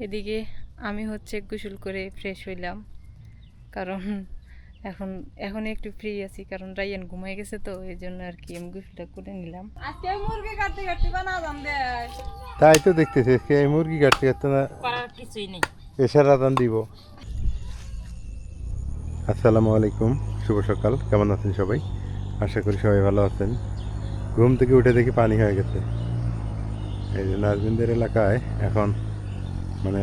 এদিকে আমি হচ্ছে গোসল করে ফ্রেশ হইলাম, কারণ এখন এখন একটু ফ্রি আছি, কারণ রায়ান ঘুমাই গেছে তো এই জন্য আর কি আমি গোসলটা করে নিলাম। আজকে মুরগি কাটতে কাটতে বানালাম দে। তাই তো দেখতেছি আজকে এই মুরগি কাটতে কাটতে না করার কিছুই নেই। এশার আদান দিব। আসসালামু আলাইকুম, শুভ সকাল। কেমন আছেন সবাই? আশা করি সবাই ভালো আছেন। ঘুম থেকে উঠে দেখি পানি হয়ে গেছে। এই যে নাজবিনদের এলাকায় এখন মানে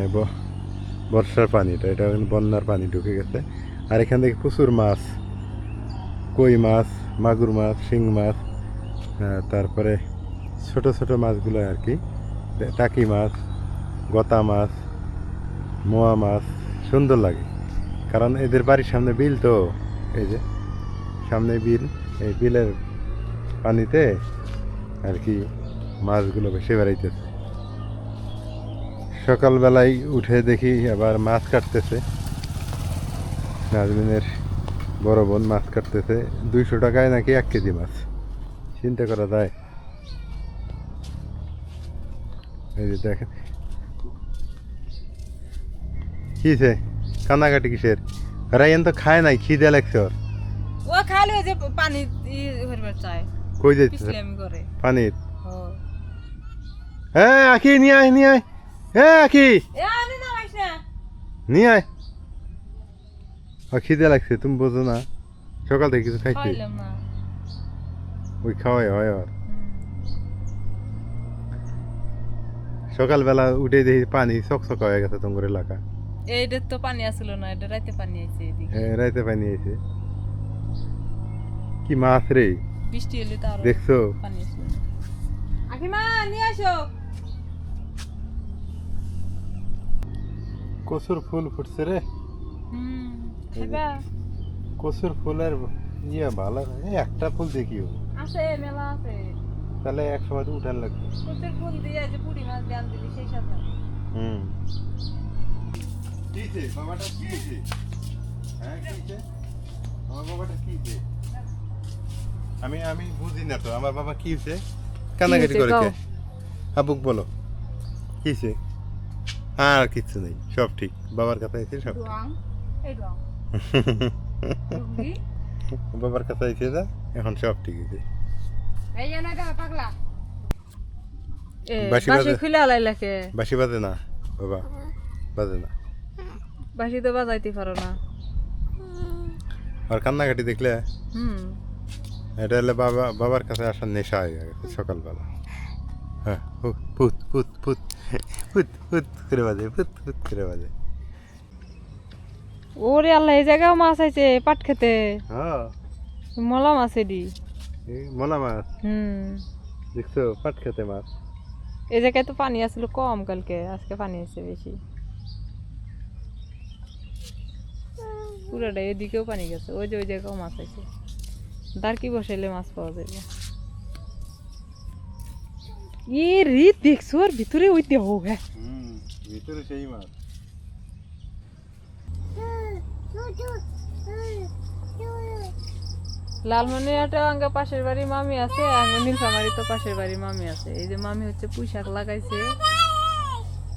বর্ষার পানিটা, এটা বন্যার পানি ঢুকে গেছে। আর এখান থেকে প্রচুর মাছ, কই মাছ, মাগুর মাছ, শিং মাছ, তারপরে ছোট ছোট মাছগুলো আর কি, টাকি মাছ, গতা মাছ, মোয়া মাছ, সুন্দর লাগে। কারণ এদের বাড়ির সামনে বিল তো, এই যে সামনে বিল, এই বিলের পানিতে আর কি মাছগুলো ভেসে বেড়াইতেছে। সকালবেলায় উঠে দেখি আবার মাছ কাটতেছে, নাজমিনের বড় বোন মাছ কাটতেছে। 200 টাকায় নাকি 1 কেজি মাছ, চিন্তা করা যায়। এই যে দেখেন কিসে কান্নাকাটি কিসের? রায়ান তো খায় নাই, খিদে লাগছে ওর। ও খালি ওই যে পানি ভরবার চায়, কই যাইতেছে পিছলেমি করে পানির? ও হ্যাঁ আখি নিয়ে আয়, নিয়ে আয়। হ্যাঁ আখি এ আমি না আইছ না। নিয়ে আয়। ও খিদে লাগছে, তুমি বোঝো না? সকাল থেকে কিছু খাইছি, খাইলাম না। ওই খাওয়াই হয়। আর সকালবেলা উঠে দেখি পানি চকচক হয়ে গেছে তোমার এলাকা। এইটার তো পানি আসলো না, এটা রাইতে পানি আইছে এদিকে। হ্যাঁ রাইতে পানি আইছে। কি মাছ রে, বৃষ্টি হলে তো আরো দেখছো? পানি আসলো না। আকিমা নিয়ে আসো। কচুর ফুল ফুটছে রে। খাইবা? কচুর ফুলের ইয়ে ভালো, একটা ফুল দেখিও আছে, মেলা আছে। তাহলে এক সময় তো উঠান লাগবে। কচুর ফুল দিয়ে যে পুরি মাছ দিয়ে দিলি সেই সাথে। কিছে বাবাটা, কিছে? হ্যাঁ কিছে আমার বাবাটা, কিছে? আমি বুঝি না তো আমার বাবা কিছে, কান্নাকাটি করে কে? আবুক বলো কিছে? আর কিছু নেই, সব ঠিক। বাবার কাছে আছে সব ঠিক। বাবার কাছে আছে না, এখন সব ঠিক আছে। বাঁশি বাঁশি বাজে? খুলে আলাইলা কে? বাঁশি বাজে না বাবা, বাজে না। বাঁশি তো বাজাইতে পারো না। আর কান্নাকাটি দেখলে হুম এটা হলে বাবার কাছে আসার নেশা হয়ে গেছে সকালবেলা। হ্যাঁ ফুত ফুত ফুত ফুত ফুত করে বাজে, ফুত ফুত করে বাজে। ওরে আল্লাহ, এই জায়গাও মাছ আছে পাট খেতে। হ্যাঁ মলা মাছ এডি। এই মলা মাছ হুম দেখছো, পাট খেতে মাছ। এই জায়গায় তো পানি আসলো কম কালকে, আজকে পানি আছে বেশি। পুরোটা এদিকেও পানি গেছে, ওই যে ওই জায়গাও মাছ আছে। দাঁড়কি বসাইলে মাছ পাওয়া যাবে। এ রে দেখছো, আর ভিতরে ওই দেহ। হ্যাঁ ভিতরে সেই মাছ। লালমনিরহাটে আঙ্গা পাশের বাড়ি মামি আছে, আঙ্গা নীলফামারি তো পাশের বাড়ি মামি আছে। এই যে মামি হচ্ছে পুঁই শাক লাগাইছে,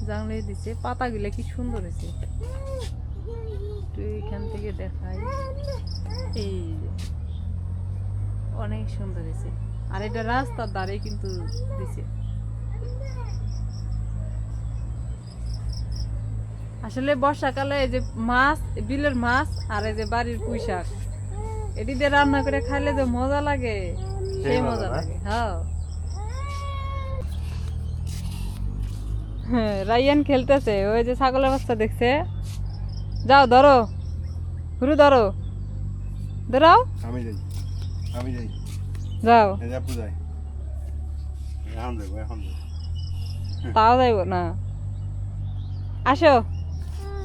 জাংলে দিছে, পাতাগুলা কি সুন্দর হয়েছে। এখান থেকে দেখাই, এই যে অনেক সুন্দর হয়েছে। আর এটা রাস্তার ধারে কিন্তু দিছে। আসলে বর্ষাকালে এই যে মাছ, বিলের মাছ আর এই যে বাড়ির পুঁই শাক, এটি দিয়ে রান্না করে খাইলে যে মজা লাগে, সেই মজা লাগে। হ্যাঁ রায়ান খেলতেছে, ওই যে ছাগলের বাচ্চা দেখছে। যাও ধরো, ঘুরু ধরো, ধরাও। আমি যাই, আমি যাই। যাও। আপু যাই, এখন যাবো, এখন যাবো। তাও যাইব না, আসো।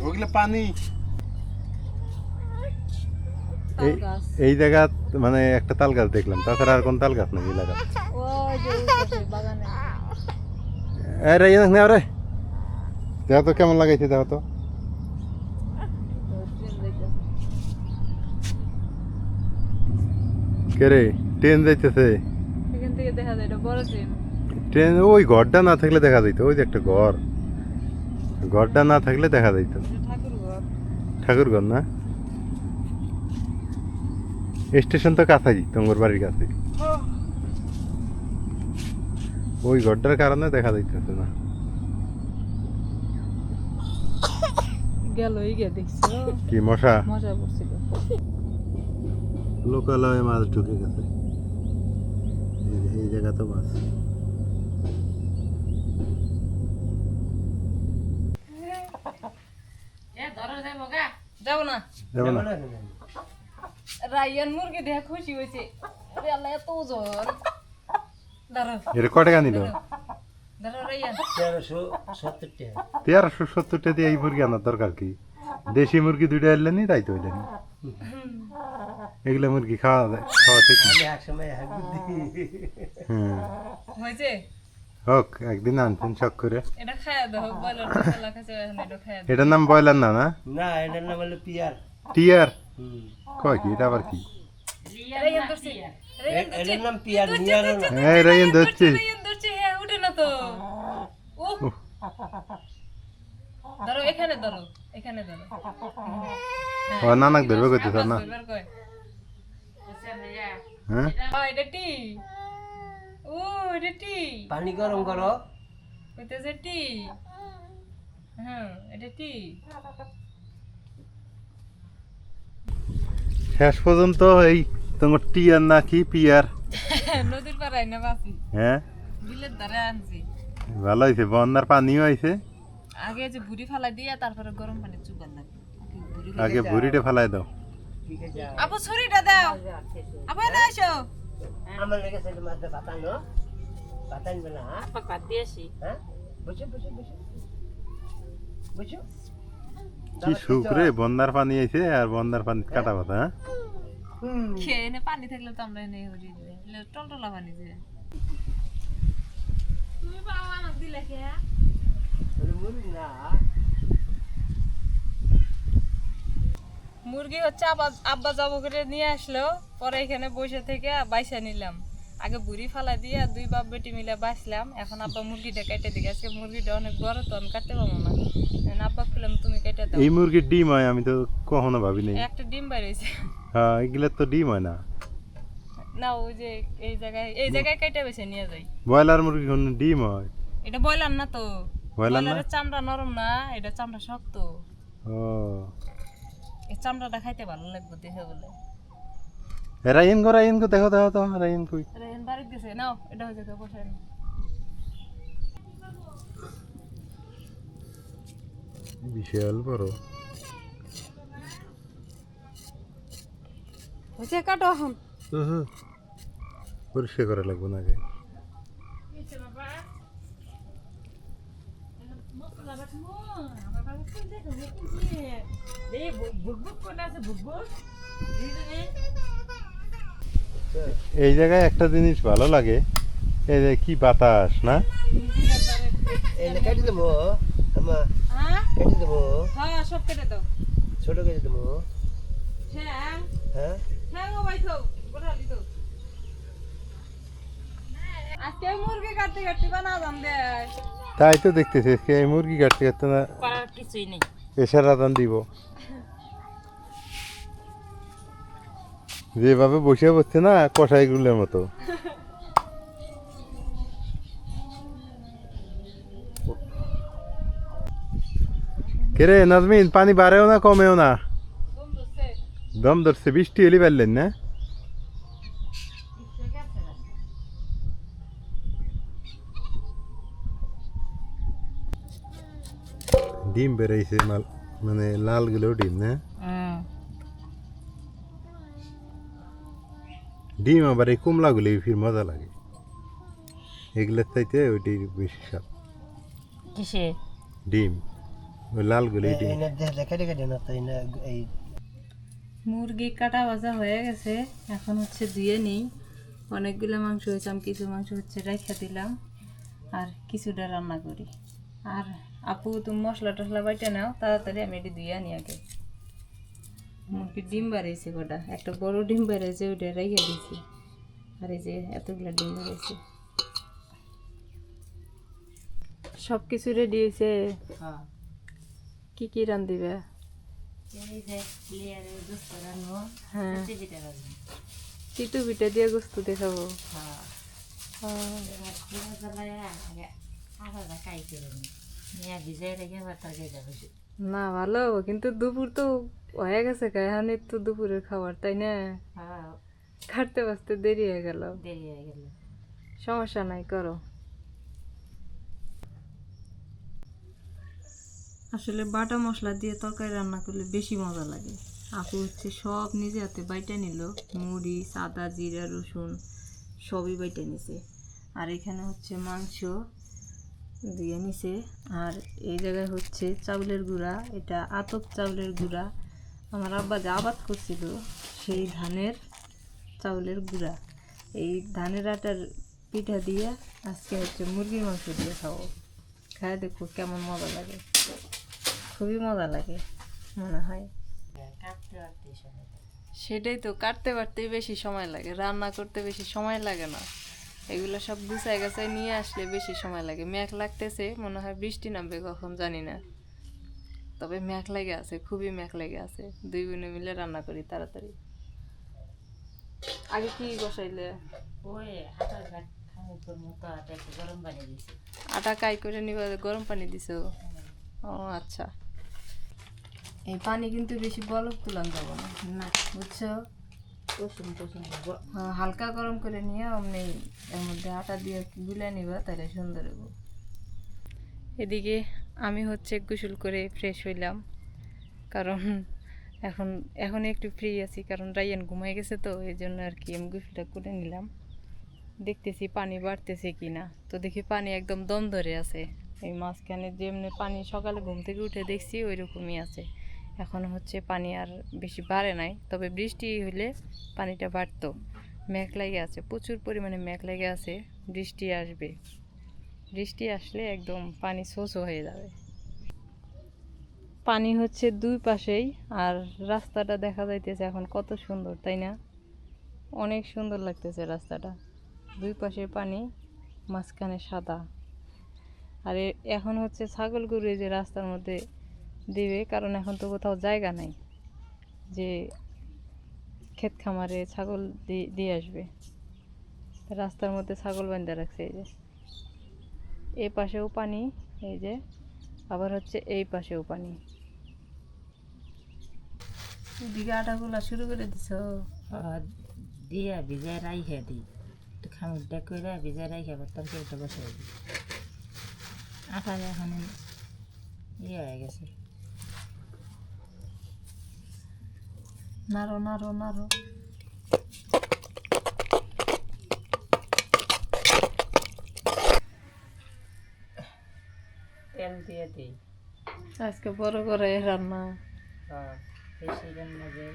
ওগুলো পানি এই জায়গা মানে একটা তাল গাছ দেখলাম, তাছাড়া আর কোন তাল গাছ নেই এলাকা। দেখো তো কেমন লাগাইছে, দেখো তো। কে রে, ট্রেন যাইতেছে। এখান থেকে দেখা যায়, এটা বড় ট্রেন। ট্রেন ওই ঘরটা না থাকলে দেখা যাইতো, ওই যে একটা ঘর, ঘরটা না থাকলে দেখা যাইত। ঠাকুর ঘর। ঠাকুরঘর না, স্টেশন তো কাছাই তোমার বাড়ির কাছে। ওই ঘরটার কারণে দেখা যাইতেছে না। গেল এই গে দেখছো কি মশা? মজা পড়ছিল। লোকালয়ে মাছ ঢুকে গেছে, এই জায়গা তো মাছ। যাবো না, যাবো না? রায়ান মুরগি দেখে খুশি হয়েছে। আরে আল্লাহ এত ওজন। দাঁড়াও এটা ক টাকা নিল? দাঁড়াও রায়ান। 1370 টাকা দিয়ে এই মুরগি আনার দরকার কি? দেশি মুরগি দুইটা এলেনি, তাই তো এলেনি। এগুলা মুরগি খাওয়া ঠিক না। হ্যাঁ হয়েছে হোক, একদিন আনছেন শখ করে। এটা খায়া দাও, বয়লার মশলা খাচ্ছে এখন এটা খায়া দাও। এটার নাম ব্রয়লার না? না, না এটার নাম হলো পিয়ার। টিয়ার কয় কি? এটা আবার কি? রায়ান ধরছে, রায়ান ধরছে, এটার নাম পিয়ার, নিয়ার না। এই রাইন ধরছি। রায়ান ধরছে, হ্যাঁ উঠে না তো। ও ধরো এখানে ধরো, এখানে ধরো। ও নানাক ধরবে কইতেছ না? এবার কয় হ্যাঁ এটা টি। ও এটা টি পানি গরম করো। কইতেছে টি। হ্যাঁ এটা টি। শেষ পর্যন্ত এই তোমার টিয়ার না কি পিয়ার? নদীর পাড়ায় না বাসি, হ্যাঁ বিলের ধারে আনছি। ভালো হয়েছে, বন্যার পানিও আইছে। আগে যে ভুড়ি ফালাই দিয়া তারপরে গরম পানি চুবান লাগে। আগে ভুড়িটা ফালাই দাও। আপু ছুরিটা দাও, আপু না আসো। আমার লেগে সেটা মাঝে বাতানো, বাতানবে না। পাক দিয়েছি। হ্যাঁ বসে বসে বসে বসে। কি সুখ রে, বন্যার পানি আইছে আর বন্যার পানি কাটা পাতা। হ্যাঁ খেয়ে এনে পানি থাকলে তো আমরা এনে হরি দিলে টলটলা পানি যে। তুমি বাবা আমাকে দিলে কে? মুরগি না, মুরগি হচ্ছে আব্বা যাবো করে নিয়ে আসলো, পরে এখানে বসে থেকে বাইসা নিলাম। আগে বুড়ি ফালা দিয়ে দুই বাপ বেটি মিলে বাঁচলাম। এখন আব্বা মুরগিটা কেটে দিকে, আজকে মুরগিটা অনেক বড় তো আমি কাটতে পারবো না। আব্বা পেলাম তুমি কেটে দাও। এই মুরগির ডিম হয়? আমি তো কখনো ভাবি নাই। একটা ডিম বাইরেছে। হ্যাঁ এগুলা তো ডিম হয় না। না ওই যে এই জায়গায় কেটে বেছে নিয়ে যাই। ব্রয়লার মুরগি কোন ডিম হয়? এটা বয়লার না তো, ব্রয়লার না? বয়লারের চামড়া নরম না, এটা চামড়া শক্ত। ও এই চামড়াটা খাইতে ভালো লাগবে দেখে বলে। রাইন গো দেখো দেখো তো রাইন কই? রেন বাড়ি গেছে, নাও এটা হয়ে যাবে বসাই নাও। বিশাল বড়। হয়েছে কাটো এখন। পরিষ্কার করা লাগবে না আগে? এই জায়গায় একটা জিনিস ভালো লাগে, এই যে কি বাতাস না? এটা কেটে দেবো আমা, হ্যাঁ কেটে দেবো, হ্যাঁ সব কেটে দাও। ছোট কেটে দেবো। হ্যাঁ হ্যাঁ হ্যাঁ ও ভাই তো গোটালি তো। আজকে মুরগি কাটতে কাটতে বানা দাম দেয়। তাই তো দেখতেছি এই মুরগি কাটতে কাটতে না করার কিছুই নেই। এসার রাতান দিব। যেভাবে বসে বসছে না কষাইগুলোর মতো। কেরে নাজমিন, পানি বাড়েও না কমেও না, দম ধরছে। বৃষ্টি এলি পারলেন না? ডিম বেড়াইছে মানে লাল গুলো ডিম না? ডিম আবার এই কমলা গুলি ফির মজা লাগে, এগুলোর চাইতে ওইটাই বেশি স্বাদ। কিসে? ডিম ওই লাল গুলি ডিম। কেটে কেটে না তাই না। এই মুরগি কাটা ভাজা হয়ে গেছে, এখন হচ্ছে ধুয়ে নিই। অনেকগুলো মাংস হয়েছে, আমি কিছু মাংস হচ্ছে রেখে দিলাম আর কিছুটা রান্না করি। আর আপু তুমি মশলা টশলা বাইটে নাও তাড়াতাড়ি, আমি এটি ধুয়ে আনি আগে। মুরগির ডিম বাড়িয়েছে কটা, একটা বড় ডিম বেড়েছে ওইটা রেখে দিয়েছি। আর এই যে এতগুলো ডিম বেড়েছে, সব কিছু রেডি হয়েছে। কি কি রান্ধিবে? এই যে লেয়ারের গোস্ত রান্না, হ্যাঁ, পিঠা রান্না। চিতু পিঠা দিয়ে গোস্ত দেখাবো। হ্যাঁ, এবার পুরো জ্বালায় আগে আলাদা কাই করে নি। নিয়ে ভিজাই রেখে আবার তরকারি যাবে। না ভালো হবো, কিন্তু দুপুর তো হয়ে গেছে, এখন তো দুপুরের খাবার, তাই না? হ্যাঁ, কাটতে বাঁচতে দেরি হয়ে গেল। দেরি হয়ে গেল। সমস্যা নাই, করো। আসলে বাটা মশলা দিয়ে তরকারি রান্না করলে বেশি মজা লাগে। আপু হচ্ছে সব নিজে হাতে বাইটা নিল, মরিচ, আদা, জিরা, রসুন সবই বাইটা নিছে। আর এখানে হচ্ছে মাংস দিয়ে নিছে। আর এই জায়গায় হচ্ছে চাউলের গুঁড়া, এটা আতপ চাউলের গুঁড়া। আমার আব্বা যে আবাদ করছিল সেই ধানের চাউলের গুঁড়া। এই ধানের আটার পিঠা দিয়ে আজকে হচ্ছে মুরগির মাংস দিয়ে খাবো। খায় দেখো কেমন মজা লাগে, খুবই মজা লাগে মনে হয়। কাটতে কাটতে সময় লাগে। সেটাই তো, কাটতে পারতেই বেশি সময় লাগে, রান্না করতে বেশি সময় লাগে না। এগুলো সব গুছায় গাছায় নিয়ে আসলে বেশি সময় লাগে। মেঘ লাগতেছে, মনে হয় বৃষ্টি নামবে কখন জানি না, তবে মেঘ লেগে আছে, খুবই মেঘ লেগে আছে। দুই বোনে মিলে রান্না করি তাড়াতাড়ি। আগে কি বসাইলে? ওই হাতার ঘাট খামুকের মতো আটা একটু গরম পানি দিয়েছি। আটা কাই করে নিবা, গরম পানি দিছো? ও আচ্ছা। এই পানি কিন্তু বেশি বলক তুলান যাব না, না, বুঝছো? রসুন টসুন হ্যাঁ, হালকা গরম করে নিয়ে অমনি এর মধ্যে আটা দিয়ে গুলে নিবা, তাহলে সুন্দর হবে। এদিকে আমি হচ্ছে গোসল করে ফ্রেশ হইলাম, কারণ এখন এখন একটু ফ্রি আছি, কারণ রায়ান ঘুমাই গেছে তো এই জন্য আর কি আমি গোসলটা করে নিলাম। দেখতেছি পানি বাড়তেছে কিনা, তো দেখি পানি একদম দম ধরে আছে। এই মাঝখানে যেমনি পানি সকালে ঘুম থেকে উঠে দেখছি ওই রকমই আছে। এখন হচ্ছে পানি আর বেশি বাড়ে নাই, তবে বৃষ্টি হলে পানিটা বাড়তো। মেঘ লেগে আছে, প্রচুর পরিমাণে মেঘ লেগে আছে, বৃষ্টি আসবে। বৃষ্টি আসলে একদম পানি শোষো হয়ে যাবে। পানি হচ্ছে দুই পাশেই, আর রাস্তাটা দেখা যাইতেছে এখন কত সুন্দর, তাই না? অনেক সুন্দর লাগতেছে রাস্তাটা, দুই পাশে পানি, মাঝখানে সাদা। আর এখন হচ্ছে ছাগল গরু এই যে রাস্তার মধ্যে দিবে, কারণ এখন তো কোথাও জায়গা নাই যে ক্ষেত খামারে ছাগল দিয়ে আসবে। রাস্তার মধ্যে ছাগল বাঁধা রাখছে। এই যে এই পাশেও পানি, এই যে আবার হচ্ছে এই পাশেও পানি। এদিকে আটাগুলা শুরু করে দিছ? দিয়া ভিজাই রাইখে দিই, একটু খামুকটা করে ভিজাই রাইখে আবার তরকারিটা বসাই দিই। আটা এখন ইয়ে হয়ে গেছে। নাড়ো নাড়ো নাড়ো। তেল দিয়ে দিই। আজকে বড় করে রান্না। বেশি রান্না যায়।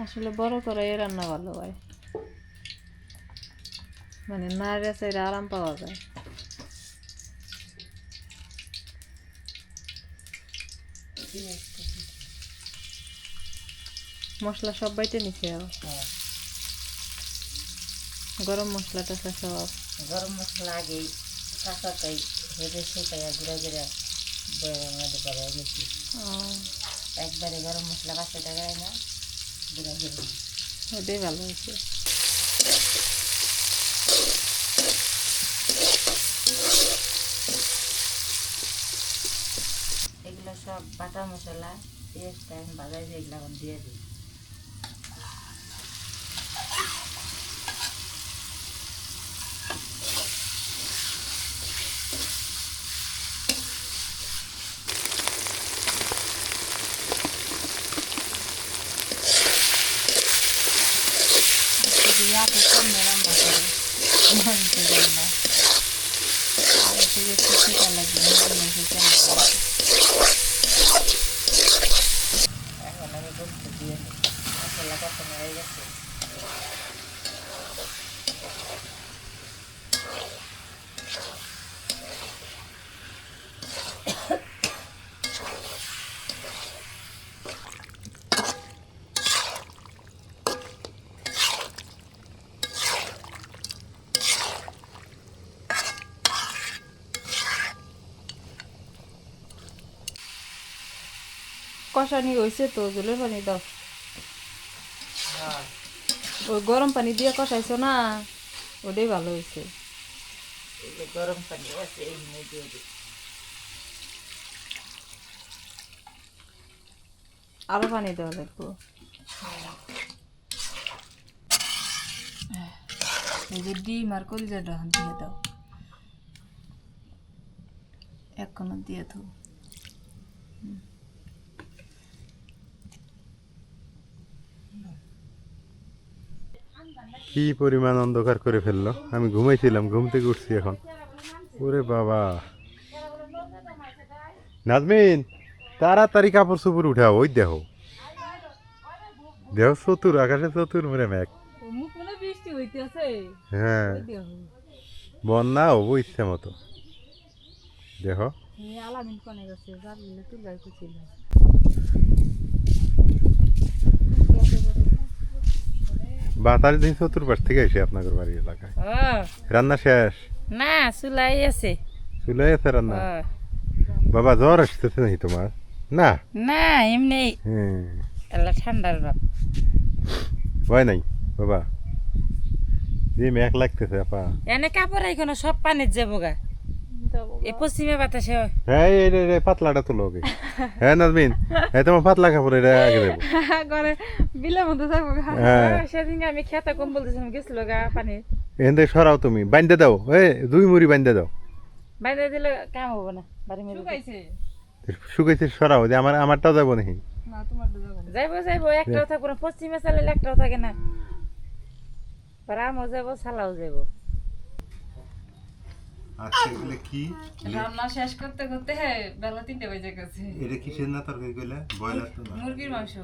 আসলে বড় করে রান্না ভালো হয়, মানে নাড়ে চাইলে আরাম পাওয়া যায়। মশলা সব বাইটে নিছে, গরম মশলা টসলা সব। গরম মশলা আগেই কাঁচাটাই হেঁটে সেটাই গুঁড়া গুঁড়া বয়ের মধ্যে করে গেছি। একবারে গরম মশলা কাঁচাটা গায় না, গুঁড়া গুঁড়ো। ওটাই ভালো হয়েছে। এগুলো সব বাটা মশলা পেঁয়াজটা এখন বাজাই দিয়ে এগুলো এখন দিয়ে দিই। রান্না করে মাংস রান্না আগে থেকে একটু শেখা লাগবে, এখন আমি গোস্ত দিয়ে নিই। মশলা কষানো হয়ে গেছে। কষানি হয়েছে তো জলের পানি দাও। হ্যাঁ ওই গরম পানি দিয়ে কষাইছো না, ওটাই ভালো হয়েছে। এই যে গরম পানি আছে এই নিয়ে দিয়ে দিই। আরো পানি দেওয়া লাগবে। এই যে ডিম আর কলিজাটা দিয়ে দাও, এক কোনা দিয়ে দাও। কি পরিমাণ অন্ধকার করে ফেললো, আমি ঘুমাইছিলাম, ঘুম থেকে উঠছি এখন। ওরে বাবা, নাজমিন তাড়াতাড়ি কাপড় চোপড় উঠাও, ওই দেখো দেখো চতুর আকাশে চতুর মেরে মেঘ। মুখ মনে বৃষ্টি হইতেছে। হ্যাঁ বন্যা হবো ইচ্ছে মতো, দেখো। আলামিন কোনে গেছে, জানলে তুই যাই কুছিল। বাতাস দিন চতুর্পাশ থেকে এসে আপনাদের বাড়ির এলাকায়। রান্না শেষ? না চুলাই আছে। চলে আছে রান্না? বাবা জ্বর আসতেছে নাকি তোমার? না না এমনি হ্যাঁ এলা ঠান্ডার ভাব। ভয় নাই বাবা, যে মেঘ লাগতেছে আপা। এনে কাপড় এখানে সব পানির যাবো গা, এই পশ্চিমে বাতাসে। হ্যাঁ এই পাতলাটা তুলো ওকে। হ্যাঁ নাজমিন, হ্যাঁ তোমার পাতলা কাপড় এটা আগে দেবো। করে বিলের মধ্যে যাবো। হ্যাঁ সেদিন আমি খেতে কম বলতেছিলাম গেছিল গা পানি, এখান থেকে সরাও, তুমি বান্ধে দাও, দুই মুড়ি বান্ধে দাও। বাইরে দিলে কাম হবো না, বাড়ি মেরে শুকাইছে শুকাইছে সরাও, যে আমারটাও যাবো নাকি? না, তোমার তো যাবে না। যাইবো যাইবো, একটাও থাকবো না, পশ্চিমে চালাইলে একটাও থাকে না। রামও যাবো সালাও যাবো। আচ্ছা এগুলো কি? রান্না শেষ করতে করতে বেলা 3টা বেজে গেছে। এটা কিসের না তরকারি কইলা? ব্রয়লার তো না? মুরগির মাংস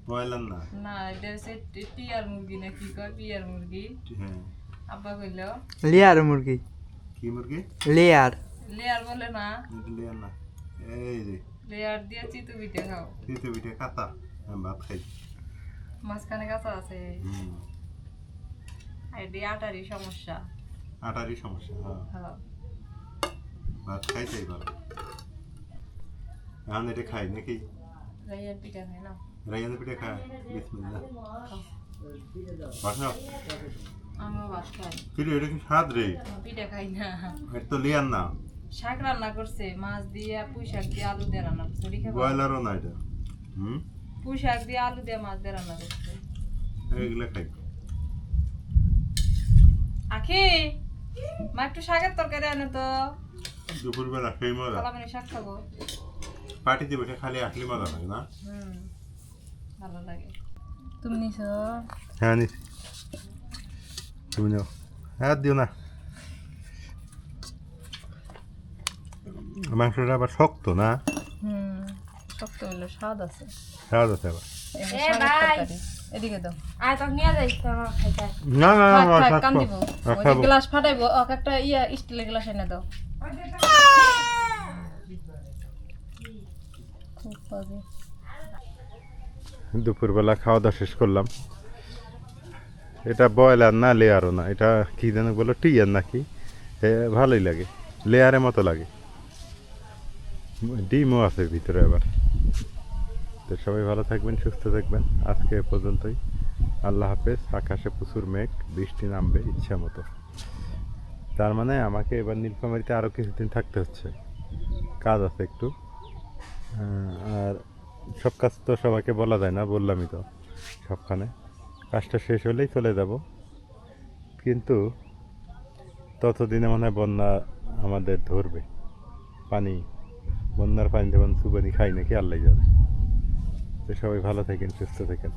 ব্রয়লার না? না, এটা হচ্ছে টিয়ার মুরগি না কি কয়, পিয়ার মুরগি। হ্যাঁ আব্বা কইল লেয়ার মুরগি, কি মুরগি? লেয়ার। লেয়ার বলে না, এটা লিয়া না, এই যে লেয়ার দিয়ে চিতু পিঠে খাও। তিতে পিঠে কাতা, আমি ভাত খাই। মাঝখানে কাঁচা আছে। হুম এটি আটারই সমস্যা। আটারই সমস্যা। হ্যাঁ হ্যাঁ ভাত খাইতেই ভালো। এখন এটা খাই নাকি? রাইয়ার পিঠা খাই না। রাইয়ানের পিঠে খায়? বিসমিল্লাহ। বাসা আমিও ভাত খাই, কিরে এটা কি স্বাদ রে? পিঠা খাই না। এটা তো লিয়ার না, শাক রান্না করছে, মাছ দিয়ে পুঁই শাক দিয়ে আলু দিয়ে রান্না করছে। ওটি খাবো? ব্রয়লারও না এটা। হুম পুঁই শাক দিয়ে আলু দিয়ে মাছ দিয়ে রান্না করছে। এইগুলা খাই। আখি মা একটু শাকের তরকারি আনে তো, দুপুরবেলা সেই মজা, কালামানি শাক খাবো। পার্টিতে বসে খালি আসলে মজা লাগে না? ভালো লাগে। তুমি নিছো? হ্যাঁ নিস, তুমি নাও, হ্যাঁ দিও না। মাংসটা আবার শক্ত না? শক্ত হইলো স্বাদ আছে। স্বাদ আছে আবার। এটা শাকের তরকারি। এদিকে দাও। আয় তখন নিয়ে যাই খাইতে। না না থাক, না, থাক, থাক, কাম খাবো। দিব। হ্যাঁ, ওই যে খাবো। গ্লাস ফাটাইবো, ওকে একটা স্টিলের গ্লাস এনে দাও। খুব পাবে। দুপুরবেলা খাওয়া দাওয়া শেষ করলাম। এটা ব্রয়লার না, লেয়ারও না, এটা কি যেন বলো, টিয়ার নাকি? ভালোই লাগে, লেয়ারের মতো লাগে। ডিমও আছে ভিতরে আবার। তো সবাই ভালো থাকবেন, সুস্থ থাকবেন। আজকে এ পর্যন্তই। আল্লাহ হাফেজ। আকাশে প্রচুর মেঘ, বৃষ্টি নামবে ইচ্ছা মতো। তার মানে আমাকে এবার নীলফামারীতে আরও কিছুদিন থাকতে হচ্ছে, কাজ আছে একটু। আর সব কাজ তো সবাইকে বলা যায় না, বললামই তো সবখানে। কাজটা শেষ হলেই চলে যাব, কিন্তু ততদিনে মনে হয় বন্যা আমাদের ধরবে। পানি, বন্যার পানি যখন সুপানি খাই নাকি আল্লাহ জানে। তো সবাই ভালো থাকেন, সুস্থ থাকেন।